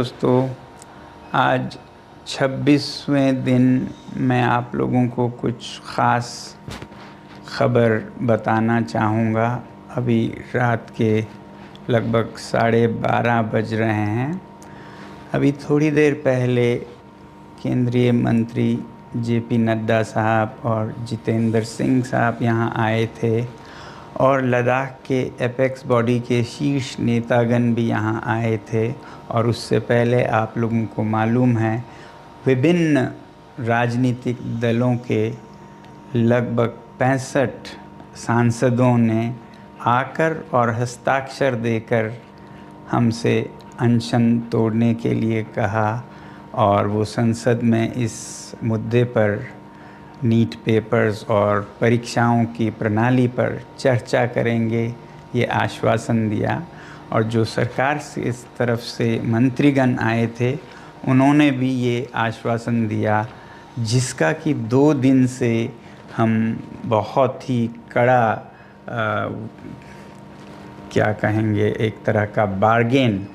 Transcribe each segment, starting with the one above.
दोस्तों, आज 26वें दिन मैं आप लोगों को कुछ ख़ास ख़बर बताना चाहूँगा। अभी रात के लगभग 12:30 बज रहे हैं। अभी थोड़ी देर पहले केंद्रीय मंत्री जेपी नड्डा साहब और जितेंद्र सिंह साहब यहाँ आए थे और लद्दाख के एपेक्स बॉडी के शीर्ष नेतागण भी यहाँ आए थे। और उससे पहले आप लोगों को मालूम है, विभिन्न राजनीतिक दलों के लगभग 65 सांसदों ने आकर और हस्ताक्षर देकर हमसे अनशन तोड़ने के लिए कहा और वो संसद में इस मुद्दे पर नीट पेपर्स और परीक्षाओं की प्रणाली पर चर्चा करेंगे, ये आश्वासन दिया। और जो सरकार से इस तरफ से मंत्रीगण आए थे, उन्होंने भी ये आश्वासन दिया, जिसका कि 2 दिन से हम बहुत ही कड़ा क्या कहेंगे, एक तरह का बार्गेन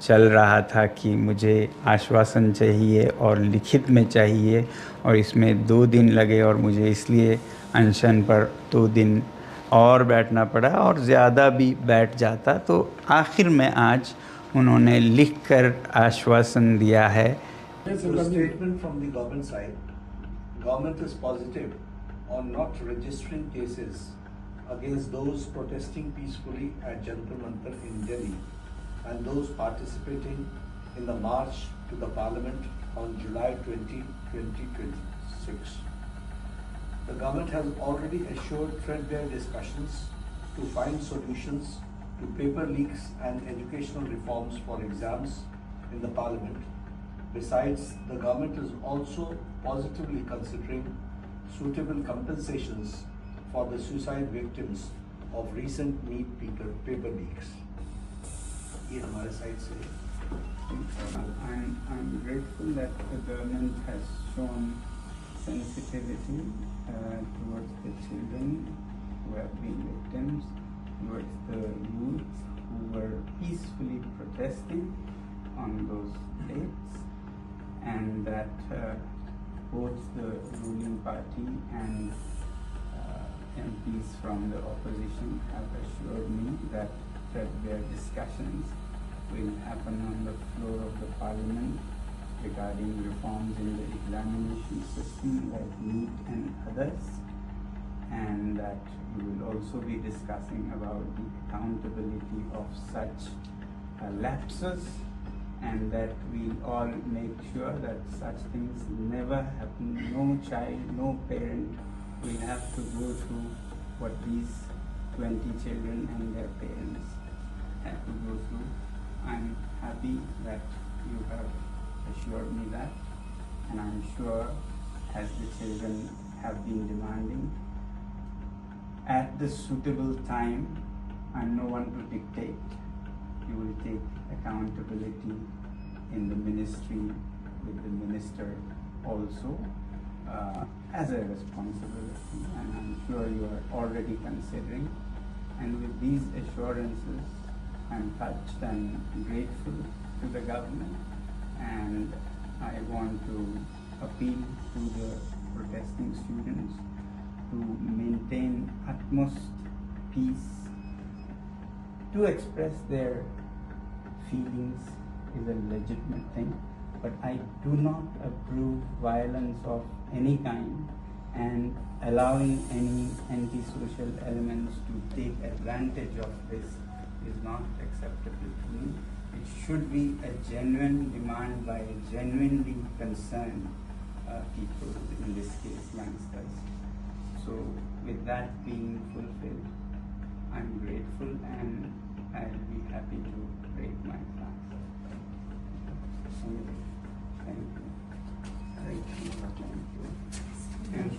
चल रहा था कि मुझे आश्वासन चाहिए और लिखित में चाहिए, और इसमें 2 दिन लगे और मुझे इसलिए अनशन पर 2 दिन और बैठना पड़ा, और ज़्यादा भी बैठ जाता तो आखिर में आज उन्होंने लिखकर आश्वासन दिया है। Statement from the government side, government is positive on not registering cases against those protesting peacefully at Jantar Mantar in Delhi and those participating in the march to the Parliament on July 20, 2026. The government has already assured threadbare discussions to find solutions to paper leaks and educational reforms for exams in the Parliament. Besides, the government is also positively considering suitable compensations for the suicide victims of recent NEET paper leaks. ये हमारे side से I'm grateful that the government has shown sensitivity towards the children who have been victims, towards the youth who were peacefully protesting on those dates, and that both the ruling party and MPs from the opposition have assured me that threadbare discussions will happen on the floor of the Parliament regarding reforms in the examination system like NEET and others, and that we will also be discussing about the accountability of such lapses, and that we'll all make sure that such things never happen. No child, no parent will have to go through what these 20 children and their parents had to go through. I'm happy that you have assured me that, and I'm sure, as the children have been demanding, at the suitable time, I'm no one to dictate, you will take accountability in the ministry with the minister also as a responsibility, and I'm sure you are already considering. And with these assurances, I'm touched and grateful to the government, and I want to appeal to the protesting students to maintain utmost peace. To express their feelings is a legitimate thing, but I do not approve violence of any kind, and allowing any antisocial elements to take advantage of this is not acceptable to me. It should be a genuine demand by genuinely concerned people, in this case youngsters. So with that being fulfilled, I'm grateful and I'll be happy to break my fast.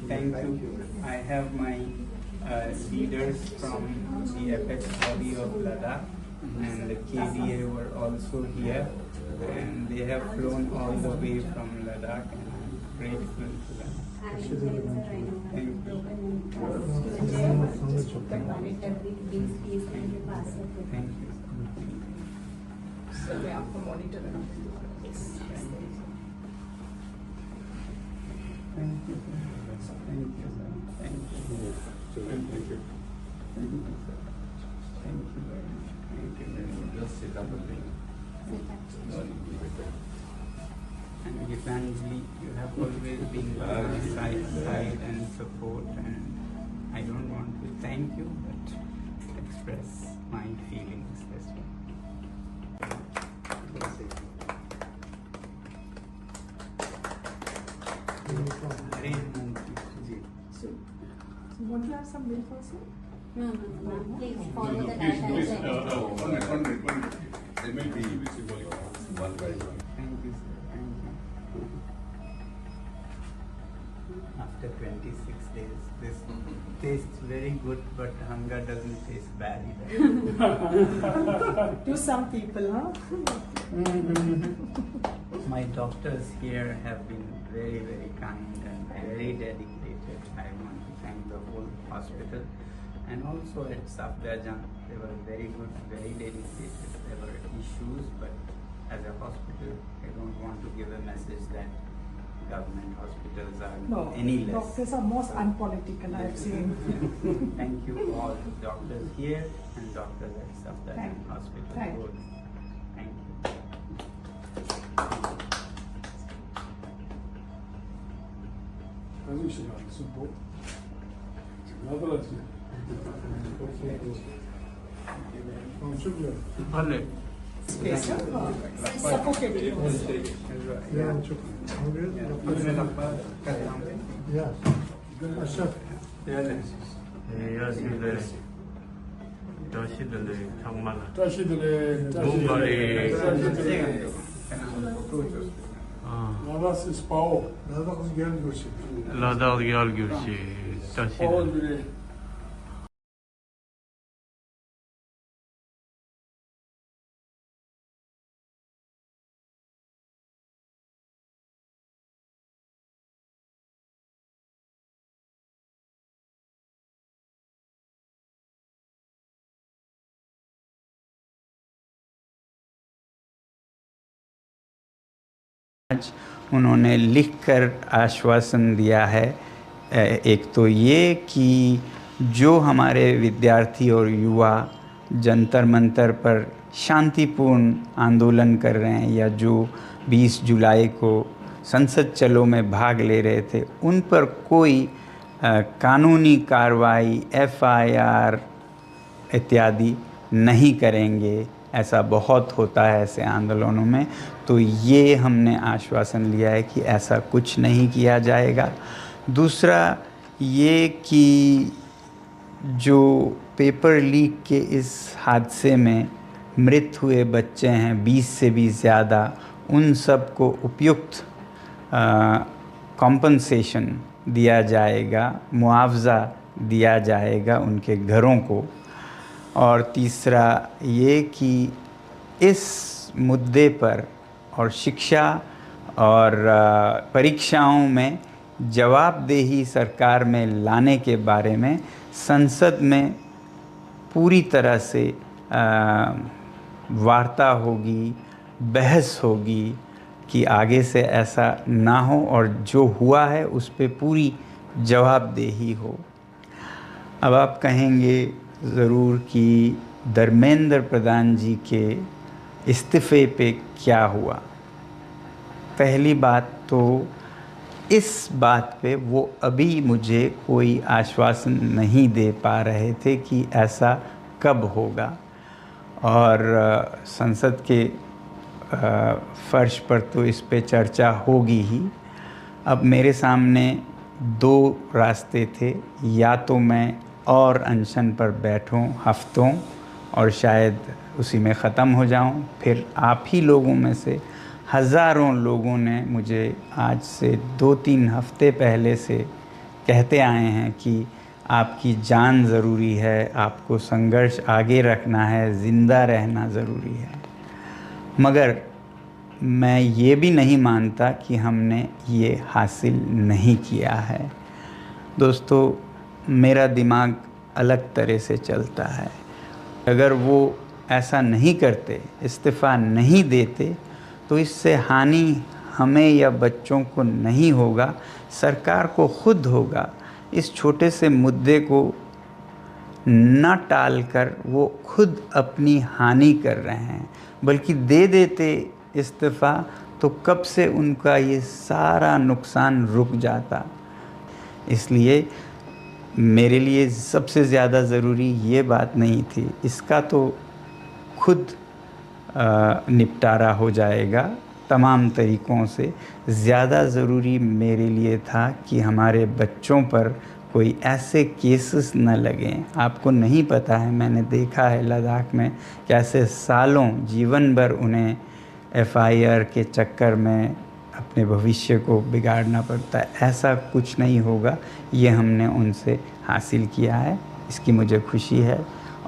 Thank you. I have my leaders from the Apex body of Ladakh and the KDA were also here, and they have flown all the way from Ladakh, and I'm grateful to them. Thank you. Thank you. मैं आपको monitor Thank you, sir. Thank you, sir. Thank you. Thank you, sir. Thank you very much. Thank you very much. Just sit up and think. And Gitanjali, you have always been by my side and support, and I don't want to thank you, but express my feelings this way. Arrangement. So, want to have some milk also? No, please follow the Please, please, guidelines. one minute. There may be one by one. Thank you, sir. Thank you. After 26 days, this tastes very good, but hunger doesn't taste bad either. To some people, huh? My doctors here have been very, very kind and very dedicated. I want to thank the whole hospital, and also at Safdarjung, they were very good, very dedicated. There were issues, but as a hospital, I don't want to give a message that government hospitals are No, any less. doctors are most unpolitical, I've seen. Thank you all doctors here and doctors at Safdarjung Thank you. Hospital. Thank you. both. Thank you. Alright. Space, huh? Suffocating. Yeah, çok Yeah. Aşağı. Navas is Pao. Navas gel görsün. Ladal gel gürsi. Pao bile. आज उन्होंने लिखकर आश्वासन दिया है। एक तो ये कि जो हमारे विद्यार्थी और युवा जंतर मंतर पर शांतिपूर्ण आंदोलन कर रहे हैं या जो 20 जुलाई को संसद चलो में भाग ले रहे थे, उन पर कोई कानूनी कार्रवाई, FIR इत्यादि नहीं करेंगे। ऐसा बहुत होता है ऐसे आंदोलनों में, तो ये हमने आश्वासन लिया है कि ऐसा कुछ नहीं किया जाएगा। दूसरा ये कि जो पेपर लीक के इस हादसे में मृत हुए बच्चे हैं 20 से भी ज़्यादा, उन सब को उपयुक्त कॉम्पनसेशन दिया जाएगा, मुआवज़ा दिया जाएगा उनके घरों को। और तीसरा ये कि इस मुद्दे पर और शिक्षा और परीक्षाओं में जवाबदेही सरकार में लाने के बारे में संसद में पूरी तरह से वार्ता होगी, बहस होगी कि आगे से ऐसा ना हो और जो हुआ है उस पे पूरी जवाबदेही हो। अब आप कहेंगे ज़रूर कि धर्मेंद्र प्रधान जी के इस्तीफ़े पे क्या हुआ। पहली बात तो इस बात पे वो अभी मुझे कोई आश्वासन नहीं दे पा रहे थे कि ऐसा कब होगा, और संसद के फर्श पर तो इस पे चर्चा होगी ही। अब मेरे सामने दो रास्ते थे, या तो मैं और अनशन पर बैठूं हफ्तों और शायद उसी में ख़त्म हो जाऊं। फिर आप ही लोगों में से हज़ारों लोगों ने मुझे आज से 2-3 हफ्ते पहले से कहते आए हैं कि आपकी जान ज़रूरी है, आपको संघर्ष आगे रखना है, ज़िंदा रहना ज़रूरी है। मगर मैं ये भी नहीं मानता कि हमने ये हासिल नहीं किया है। दोस्तों, मेरा दिमाग अलग तरह से चलता है। अगर वो ऐसा नहीं करते, इस्तीफ़ा नहीं देते, तो इससे हानि हमें या बच्चों को नहीं होगा, सरकार को खुद होगा। इस छोटे से मुद्दे को न टालकर वो खुद अपनी हानि कर रहे हैं, बल्कि दे देते इस्तीफ़ा तो कब से उनका ये सारा नुकसान रुक जाता। इसलिए मेरे लिए सबसे ज़्यादा ज़रूरी ये बात नहीं थी, इसका तो खुद निपटारा हो जाएगा तमाम तरीक़ों से। ज़्यादा ज़रूरी मेरे लिए था कि हमारे बच्चों पर कोई ऐसे केसेस न लगें। आपको नहीं पता है, मैंने देखा है लद्दाख में कैसे सालों जीवन भर उन्हें FIR के चक्कर में अपने भविष्य को बिगाड़ना पड़ता है। ऐसा कुछ नहीं होगा, ये हमने उनसे हासिल किया है, इसकी मुझे खुशी है।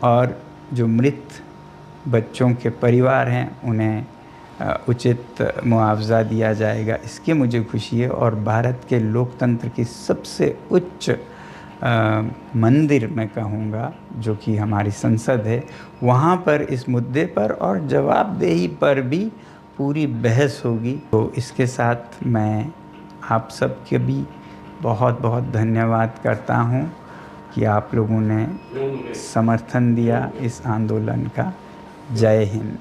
और जो मृत बच्चों के परिवार हैं उन्हें उचित मुआवज़ा दिया जाएगा, इसकी मुझे खुशी है। और भारत के लोकतंत्र की सबसे उच्च मंदिर मैं कहूँगा, जो कि हमारी संसद है, वहाँ पर इस मुद्दे पर और जवाबदेही पर भी पूरी बहस होगी। तो इसके साथ मैं आप सबके भी बहुत बहुत धन्यवाद करता हूँ कि आप लोगों ने समर्थन दिया इस आंदोलन का। जय हिंद।